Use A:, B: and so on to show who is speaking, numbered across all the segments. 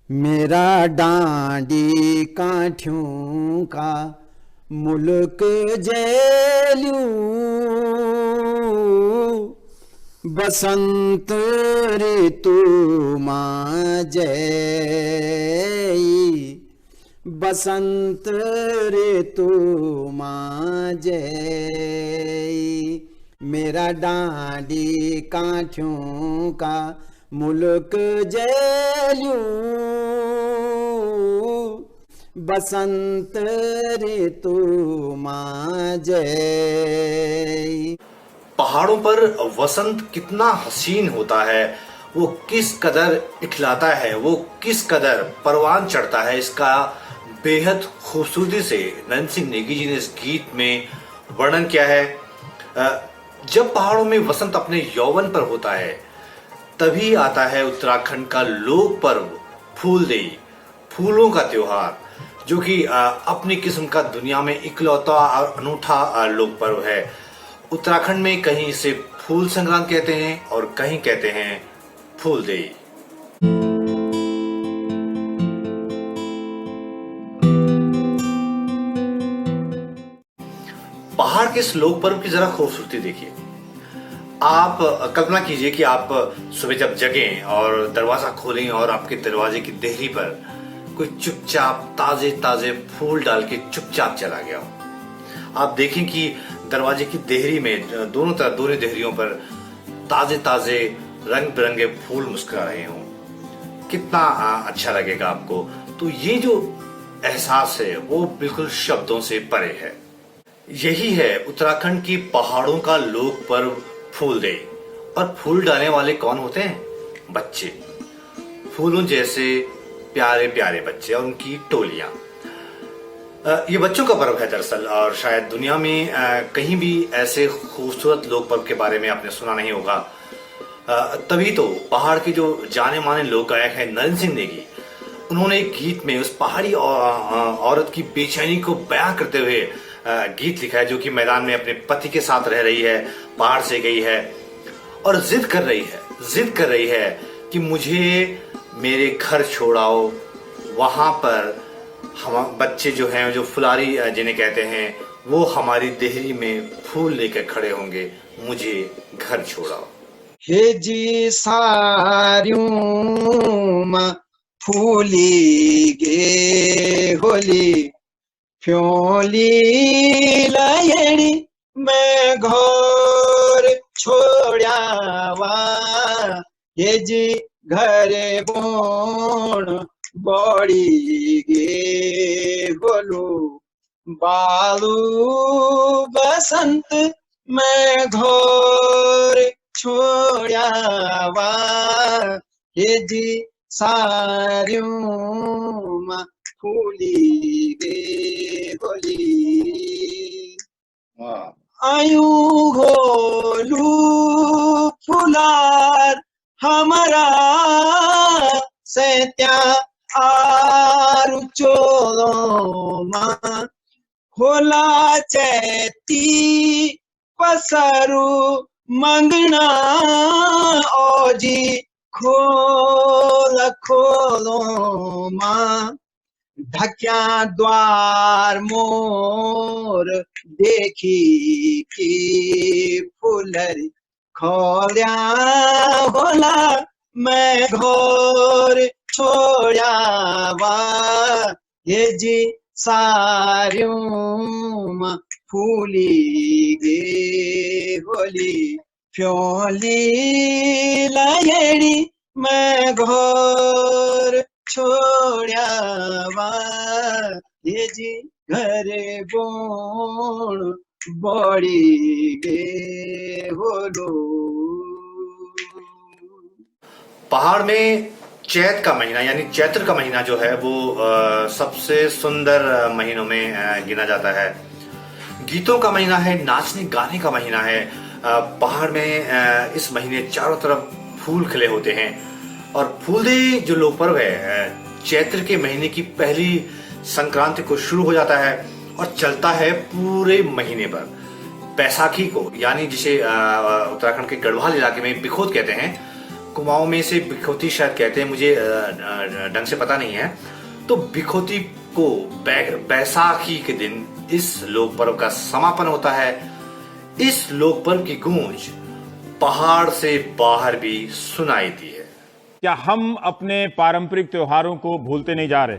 A: मेरा डांडी काठियों का मुल्क जैलू, बसंत ऋतु मां जय, बसंत ऋतु मां जय। मेरा डांडी काठियों का मुल्क जैलू, बसंत ऋतु मां जय।
B: पहाड़ों पर वसंत कितना हसीन होता है, वो किस कदर इठलाता है, वो किस कदर परवान चढ़ता है, इसका बेहद खूबसूरती से नरेंद्र सिंह नेगी जी ने इस गीत में वर्णन किया है। जब पहाड़ों में वसंत अपने यौवन पर होता है तभी आता है उत्तराखंड का लोक पर्व फूलदेई, फूलों का त्योहार, जो कि अपनी किस्म का दुनिया में इकलौता और अनूठा लोक पर्व है। उत्तराखंड में कहीं इसे फूल संक्रांत कहते हैं और कहीं कहते हैं फूलदेई। पहाड़ के इस लोक पर्व की जरा खूबसूरती देखिए। आप कल्पना कीजिए कि आप सुबह जब जगें और दरवाजा खोलें और आपके दरवाजे की देहरी पर कोई चुपचाप ताजे ताजे फूल डाल के चुपचाप चला गया हो। आप देखें कि दरवाजे की देहरी में दोनों तरफ, दोनों देहरियों पर ताजे ताजे रंग बिरंगे फूल मुस्कुरा रहे हों, कितना अच्छा लगेगा आपको। तो ये जो एहसास है वो बिल्कुल शब्दों से परे है। यही है उत्तराखंड की पहाड़ों का लोक पर्व फूलदेई। और फूल डालने वाले कौन होते हैं? बच्चे, फूलों जैसे प्यारे प्यारे बच्चे और उनकी टोलियां। ये बच्चों का पर्व है दरअसल, और शायद दुनिया में कहीं भी ऐसे खूबसूरत लोक पर्व के बारे में आपने सुना नहीं होगा। तभी तो पहाड़ के जो जाने माने लोक गायक हैं नरेंद्र सिंह नेगी, उन्होंने एक गीत में उस पहाड़ी औरत की बेचैनी को बयां करते हुए गीत लिखा है, जो कि मैदान में अपने पति के साथ रह रही है, पहाड़ से गई है और जिद कर रही है कि मुझे मेरे घर छोड़ाओ, वहां पर हम बच्चे जो हैं, जो फुलारी जिन्हें कहते हैं, वो हमारी देहरी में फूल लेकर खड़े होंगे, मुझे घर छोड़ाओ।
A: हे जी सार्यूं मां फूली गे होली, फ्योली लायड़ी मैं घोर छोड़ावा। ये जी घरे बोण बड़ी गे बोलो, बालू बसंत मैं घोर छोड़ावा। ये जी सार्यूं मां फूली गे होली। आयु घोलू फुलार हमारा सत्या आरु चोलो मां, होला चैती पसरु मंगना ओजी खोल खोलो मां। ढक्या द्वार मोर देखी की फुलरी खोल्या होला, मैं घोर छोड़ावा। ये जी सार्यूं मां फूली गे होली, फ्योली लायड़ी मैं घोर छोड़ावा। ये जी घरे बोण बड़ी गे होलो।
B: पहाड़ में चैत का महीना यानी चैत्र का महीना जो है वो सबसे सुंदर महीनों में गिना जाता है। गीतों का महीना है, नाचने गाने का महीना है। पहाड़ में इस महीने चारों तरफ फूल खिले होते हैं। और फूलदेई जो लोक पर्व है चैत्र के महीने की पहली संक्रांति को शुरू हो जाता है और चलता है पूरे महीने भर। बैसाखी को, यानी जिसे उत्तराखंड के गढ़वाल इलाके में बिखोत कहते हैं, कुमाऊं में इसे बिखोती शायद कहते हैं, मुझे ढंग से पता नहीं है। तो बिखोती को बैसाखी के दिन इस लोक पर्व का समापन होता है। इस लोक पर्व की गूंज पहाड़ से बाहर भी सुनाई दी है।
C: क्या हम अपने पारंपरिक त्योहारों को भूलते नहीं जा रहे?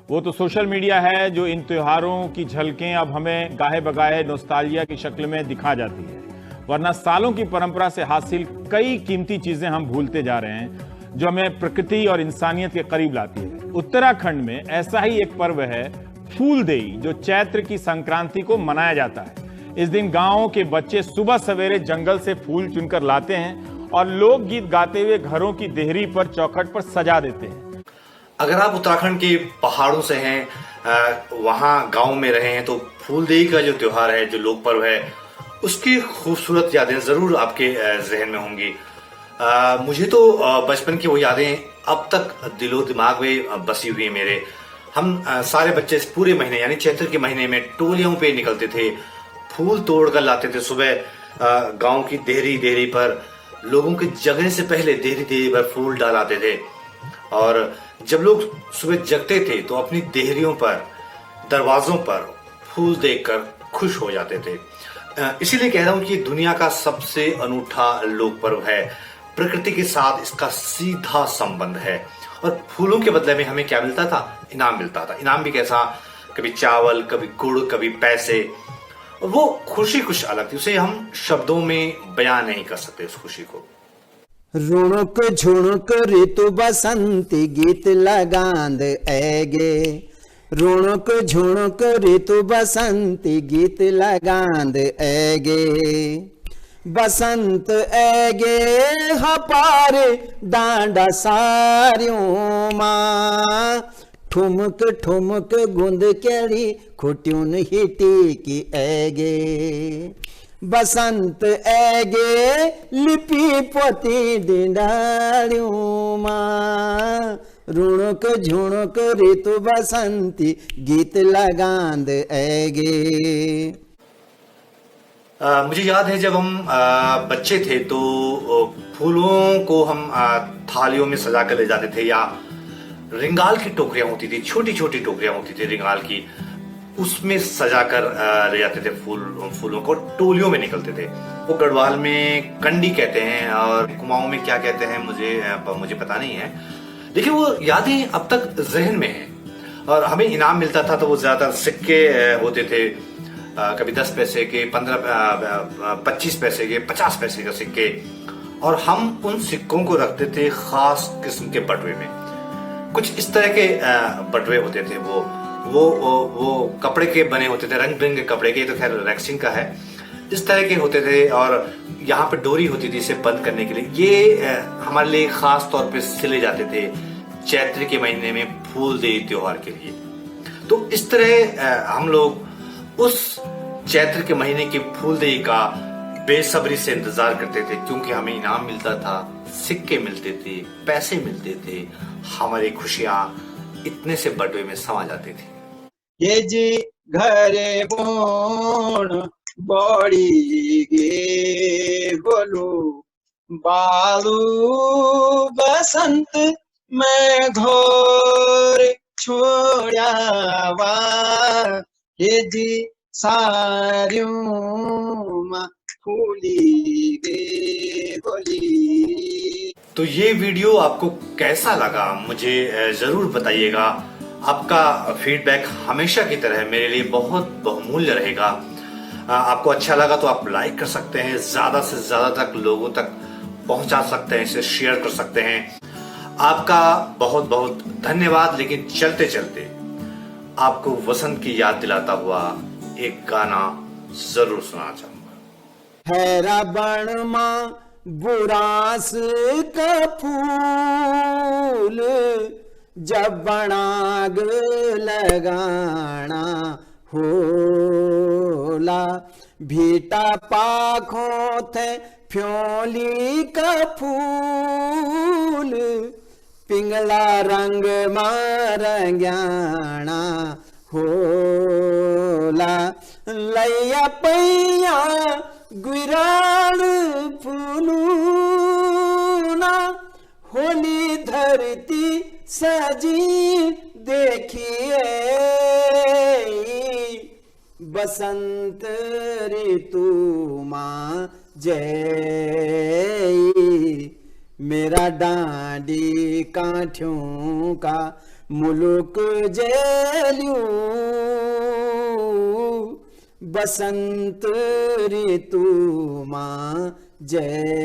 C: वो तो सोशल मीडिया है जो इन त्योहारों की झलकें अब हमें गाहे बगाहे नॉस्टैल्जिया की शक्ल में दिखा जाती है, वरना सालों की परंपरा से हासिल कई कीमती चीजें हम भूलते जा रहे हैं जो हमें प्रकृति और इंसानियत के करीब लाती है। उत्तराखंड में ऐसा ही एक पर्व है फूलदेई, जो चैत्र की संक्रांति को मनाया जाता है। इस दिन गांव के बच्चे सुबह सवेरे जंगल से फूल चुनकर लाते हैं और लोकगीत गाते हुए घरों की देहरी पर चौखट पर सजा देते हैं।
B: अगर आप उत्तराखंड के पहाड़ों से हैं, वहां गांव में रहे हैं, तो फूलदेई का जो त्योहार है, जो लोक पर्व है, उसकी खूबसूरत यादें जरूर आपके जहन में होंगी। मुझे तो बचपन की वो यादें अब तक दिलो दिमाग में बसी हुई है मेरे। हम सारे बच्चे पूरे महीने यानी चैत्र के महीने में टोलियों पे निकलते थे, फूल तोड़ कर लाते थे। सुबह गांव की देहरी पर लोगों के जगने से पहले देहरी पर फूल डालाते थे, और जब लोग सुबह जगते थे तो अपनी देहरियों पर, दरवाजों पर फूल देखकर खुश हो जाते थे। इसीलिए कह रहा हूं कि दुनिया का सबसे अनूठा लोक पर्व है। प्रकृति के साथ इसका सीधा संबंध है। और फूलों के बदले में हमें क्या मिलता था? इनाम मिलता था। इनाम भी कैसा? कभी चावल, कभी गुड़, कभी पैसे। और वो खुशी कुछ अलग थी, उसे हम शब्दों में बयान नहीं कर सकते उस खुशी को।
A: रुणुक झुणुक ऋतु बसंती गीत लगांद ऐगे, रुणुक झुणुक ऋतु बसंती गीत लगांद ऐगे, बसंत ऐगे हपारे डांडा सारियों मां, ठुमक ठुमक गुंद केड़ी खुट्यून हिटी की ऐगे, बसंत ऐगे लिपि पोती डिंडाड़ियों मां, रुणुक झुणुक ऋतु बसंती गीत लगांद ऐगे।
B: मुझे याद है जब हम बच्चे थे तो फूलों को हम थालियों में सजा कर ले जाते थे, या रिंगाल की टोकरियां होती थी, छोटी छोटी टोकरियां होती थी रिंगाल की, उसमें सजा कर ले जाते थे फूलों को, टोलियों में निकलते थे। वो गढ़वाल में कंडी कहते हैं और कुमाऊं में क्या कहते हैं मुझे पता नहीं है, लेकिन वो यादें अब तक जहन में हैं। और हमें इनाम मिलता था तो वो ज्यादा सिक्के होते थे, कभी 10 पैसे के, 25 पैसे के, 50 पैसे के सिक्के, और हम उन सिक्कों को रखते थे खास किस्म के बटुए में। कुछ इस तरह के बटुए होते थे, वो कपड़े के बने होते थे, रंग बिरंगे कपड़े के, तो खैर रैक्सिन का है, इस तरह के होते थे, और यहाँ पे डोरी होती थी इसे बंद करने के लिए। ये हमारे लिए खास तौर पे सिले जाते थे चैत्र के महीने में फूलदेई त्योहार के लिए। तो इस तरह हम लोग उस चैत्र के महीने की फूलदेई का बेसब्री से इंतजार करते थे, क्योंकि हमें इनाम मिलता था, सिक्के मिलते थे, पैसे मिलते थे, हमारी खुशियां इतने से बटुए में समा जाती थी।
A: ये जी घरे बोण बड़ी गे बोलो बालू बसंत में घोर छोड़ावा, ये जी सारियों फूली गे बोली।
B: तो ये वीडियो आपको कैसा लगा मुझे जरूर बताइएगा। आपका फीडबैक हमेशा की तरह मेरे लिए बहुत बहुमूल्य रहेगा। आपको अच्छा लगा तो आप लाइक कर सकते हैं, ज्यादा से ज्यादा तक लोगों तक पहुंचा सकते हैं, इसे शेयर कर सकते हैं। आपका बहुत बहुत धन्यवाद। लेकिन चलते चलते आपको वसंत की याद दिलाता हुआ एक गाना जरूर सुनाना चाहूंगा।
A: हैरा बण मां बुरास का फूल जब बनाग लगाना होला, भीटा पाखों थे फ्योली का फूल, पिंगला रंग मारंग्याना होला, लैया पैया गुराड़ फूलूना धरती सजी देखिए, बसंत ऋतु माँ जय। मेरा डांडी काठियों का मुल्क जेलूं, बसंत ऋतु माँ जय।